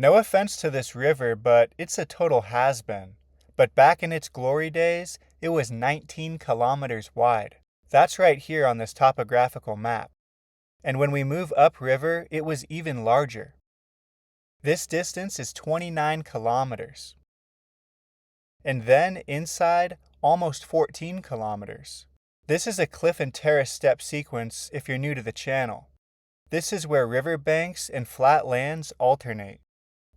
No offense to this river, but it's a total has-been. But back in its glory days, it was 19 kilometers wide. That's right here on this topographical map. And when we move upriver, it was even larger. This distance is 29 kilometers. And then inside, almost 14 kilometers. This is a cliff and terrace step sequence if you're new to the channel. This is where riverbanks and flat lands alternate.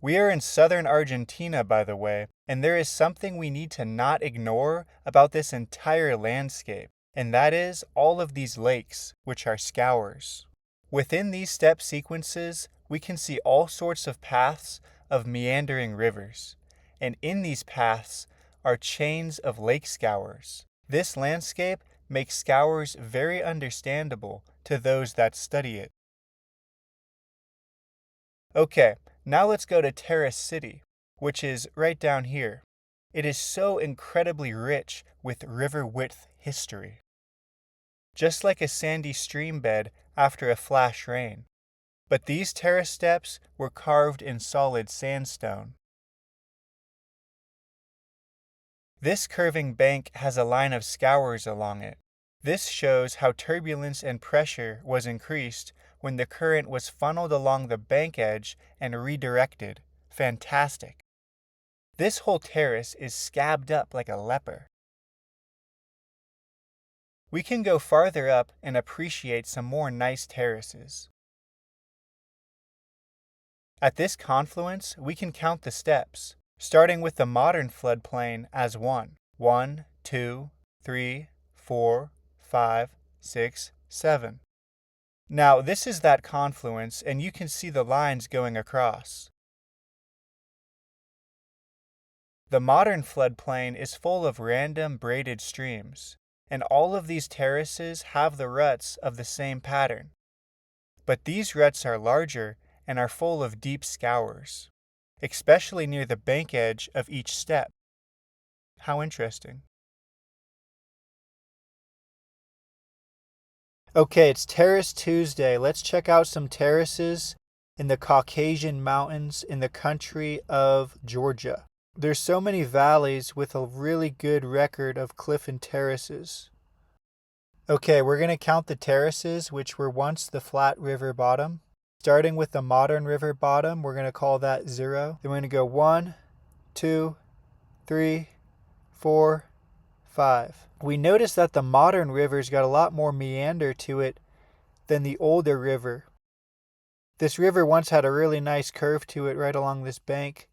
We are in southern Argentina, by the way, and there is something we need to not ignore about this entire landscape, and that is all of these lakes, which are scours. Within these step sequences, we can see all sorts of paths of meandering rivers, and in these paths are chains of lake scours. This landscape makes scours very understandable to those that study it. Okay, now let's go to Terrace City, which is right down here. It is so incredibly rich with river width history. Just like a sandy stream bed after a flash rain. But these terrace steps were carved in solid sandstone. This curving bank has a line of scours along it. This shows how turbulence and pressure was increased when the current was funneled along the bank edge and redirected. Fantastic. This whole terrace is scabbed up like a leper. We can go farther up and appreciate some more nice terraces. At this confluence, we can count the steps, starting with the modern floodplain as 1, 2, 3, 4, 5, 6, 7. Now, this is that confluence, and you can see the lines going across. The modern floodplain is full of random braided streams, and all of these terraces have the ruts of the same pattern. But these ruts are larger and are full of deep scours, especially near the bank edge of each step. How interesting. Okay, it's Terrace Tuesday. Let's check out some terraces in the Caucasian mountains in the country of Georgia. There's so many valleys with a really good record of cliff and terraces. Okay, we're going to count the terraces, which were once the flat river bottom. Starting with the modern river bottom, we're going to call that 0. Then we're going to go 1, 2, 3, 4, 5. We notice that the modern river's got a lot more meander to it than the older river. This river once had a really nice curve to it right along this bank.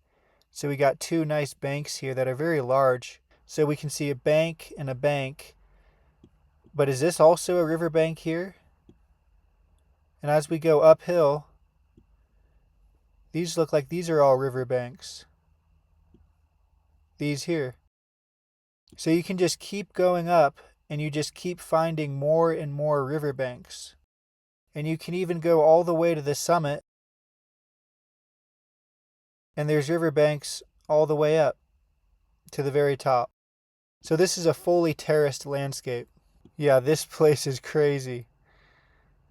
So we got two nice banks here that are very large. So we can see a bank and a bank. But is this also a riverbank here? And as we go uphill, these look like these are all riverbanks. These here. So you can just keep going up and you just keep finding more and more riverbanks. And you can even go all the way to the summit. And there's riverbanks all the way up to the very top. So this is a fully terraced landscape. Yeah, this place is crazy.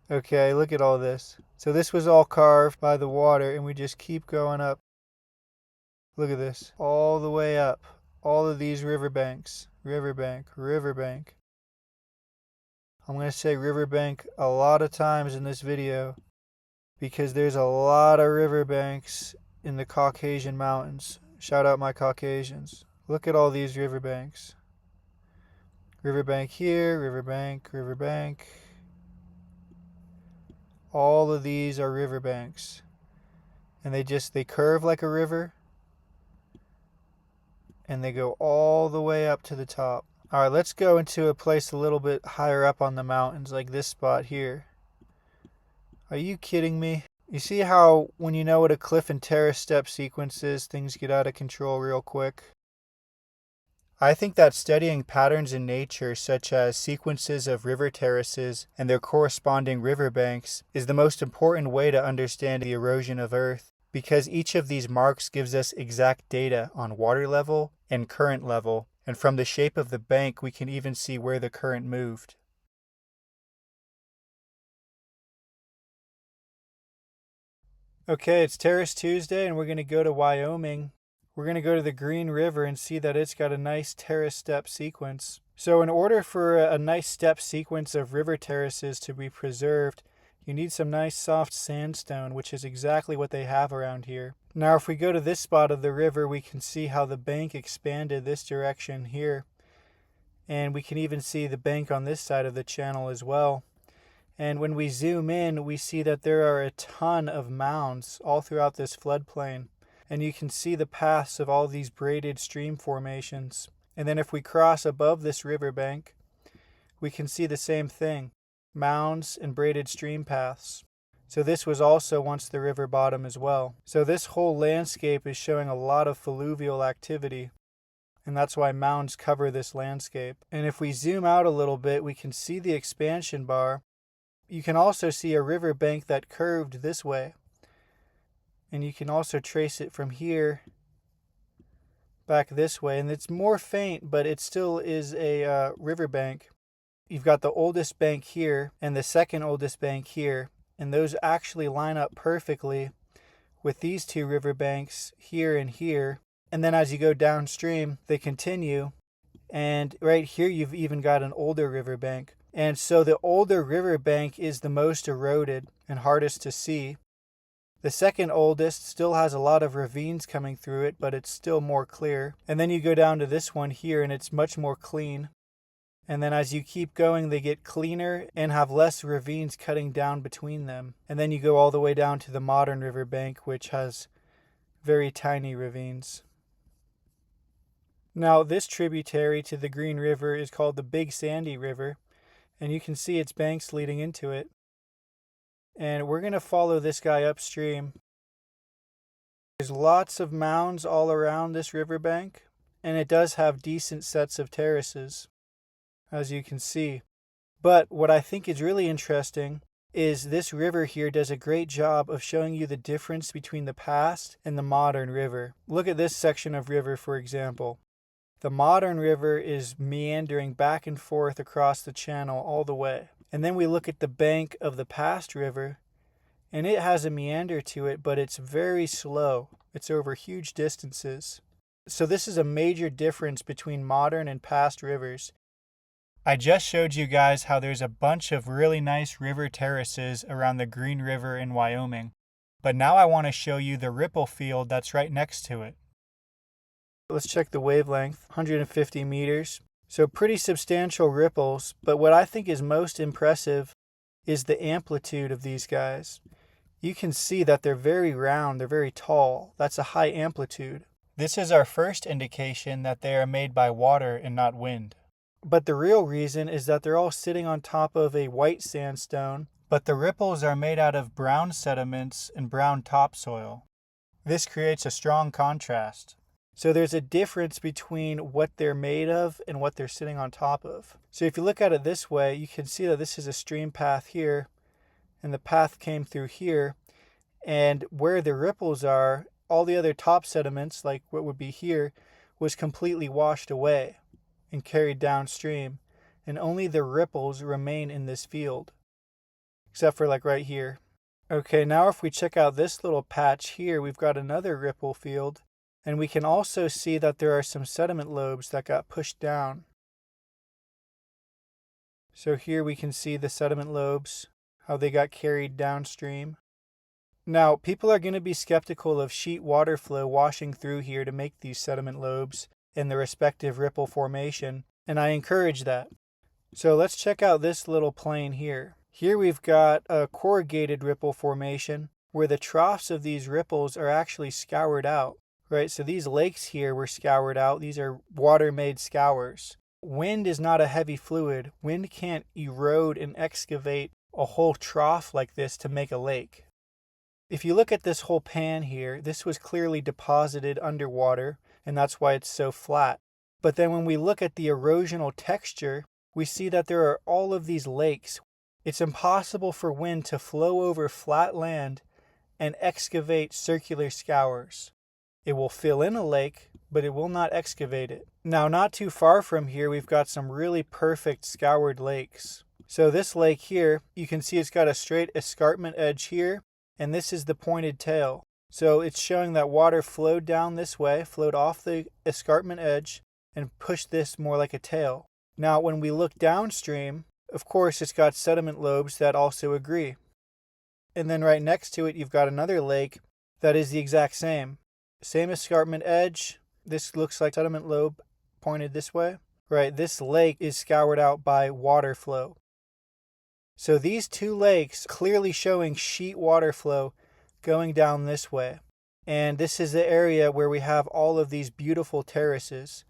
Okay, look at all this. So this was all carved by the water and we just keep going up. Look at this. All the way up. All of these riverbanks. Riverbank, riverbank. I'm going to say riverbank a lot of times in this video because there's a lot of riverbanks in the Caucasian mountains. Shout out my Caucasians. Look at all these riverbanks. Riverbank here, riverbank, riverbank. All of these are riverbanks. And they curve like a river. And they go all the way up to the top. Alright, let's go into a place a little bit higher up on the mountains, like this spot here. Are you kidding me? You see how when you know what a cliff and terrace step sequence is, things get out of control real quick? I think that studying patterns in nature, such as sequences of river terraces and their corresponding riverbanks, is the most important way to understand the erosion of Earth, because each of these marks gives us exact data on water level and current level, and from the shape of the bank we can even see where the current moved. Okay, it's Terrace Tuesday and we're going to go to Wyoming. We're going to go to the Green River and see that it's got a nice terrace step sequence. So in order for a nice step sequence of river terraces to be preserved, you need some nice soft sandstone, which is exactly what they have around here. Now if we go to this spot of the river, we can see how the bank expanded this direction here. And we can even see the bank on this side of the channel as well. And when we zoom in, we see that there are a ton of mounds all throughout this floodplain. And you can see the paths of all these braided stream formations. And then if we cross above this riverbank, we can see the same thing, mounds and braided stream paths. So this was also once the river bottom as well. So this whole landscape is showing a lot of fluvial activity. And that's why mounds cover this landscape. And if we zoom out a little bit, we can see the expansion bar. You can also see a riverbank that curved this way. And you can also trace it from here back this way. And it's more faint, but it still is a riverbank. You've got the oldest bank here and the second oldest bank here. And those actually line up perfectly with these two riverbanks here and here. And then as you go downstream, they continue. And right here, you've even got an older riverbank. And so the older riverbank is the most eroded and hardest to see. The second oldest still has a lot of ravines coming through it, but it's still more clear. And then you go down to this one here and it's much more clean. And then as you keep going, they get cleaner and have less ravines cutting down between them. And then you go all the way down to the modern riverbank, which has very tiny ravines. Now, this tributary to the Green River is called the Big Sandy River, and you can see its banks leading into it. And we're going to follow this guy upstream. There's lots of mounds all around this riverbank, and it does have decent sets of terraces, as you can see. But what I think is really interesting is this river here does a great job of showing you the difference between the past and the modern river. Look at this section of river, for example. The modern river is meandering back and forth across the channel all the way. And then we look at the bank of the past river, and it has a meander to it, but it's very slow. It's over huge distances. So this is a major difference between modern and past rivers. I just showed you guys how there's a bunch of really nice river terraces around the Green River in Wyoming. But now I want to show you the ripple field that's right next to it. Let's check the wavelength, 150 meters. So pretty substantial ripples, but what I think is most impressive is the amplitude of these guys. You can see that they're very round, they're very tall. That's a high amplitude. This is our first indication that they are made by water and not wind. But the real reason is that they're all sitting on top of a white sandstone, but the ripples are made out of brown sediments and brown topsoil. This creates a strong contrast. So there's a difference between what they're made of and what they're sitting on top of. So if you look at it this way, you can see that this is a stream path here, and the path came through here. And where the ripples are, all the other top sediments, like what would be here, was completely washed away and carried downstream. And only the ripples remain in this field, except for like right here. Okay, now if we check out this little patch here, we've got another ripple field. And we can also see that there are some sediment lobes that got pushed down. So here we can see the sediment lobes, how they got carried downstream. Now, people are going to be skeptical of sheet water flow washing through here to make these sediment lobes in the respective ripple formation, and I encourage that. So let's check out this little plane here. Here we've got a corrugated ripple formation where the troughs of these ripples are actually scoured out. Right, so these lakes here were scoured out. These are water-made scours. Wind is not a heavy fluid. Wind can't erode and excavate a whole trough like this to make a lake. If you look at this whole pan here, this was clearly deposited underwater, and that's why it's so flat. But then when we look at the erosional texture, we see that there are all of these lakes. It's impossible for wind to flow over flat land and excavate circular scours. It will fill in a lake, but it will not excavate it. Now, not too far from here, we've got some really perfect scoured lakes. So this lake here, you can see it's got a straight escarpment edge here, and this is the pointed tail. So it's showing that water flowed down this way, flowed off the escarpment edge, and pushed this more like a tail. Now, when we look downstream, of course, it's got sediment lobes that also agree. And then right next to it, you've got another lake that is the exact same. Same escarpment edge. This looks like sediment lobe pointed this way. Right, this lake is scoured out by water flow. So these two lakes clearly showing sheet water flow going down this way. And this is the area where we have all of these beautiful terraces.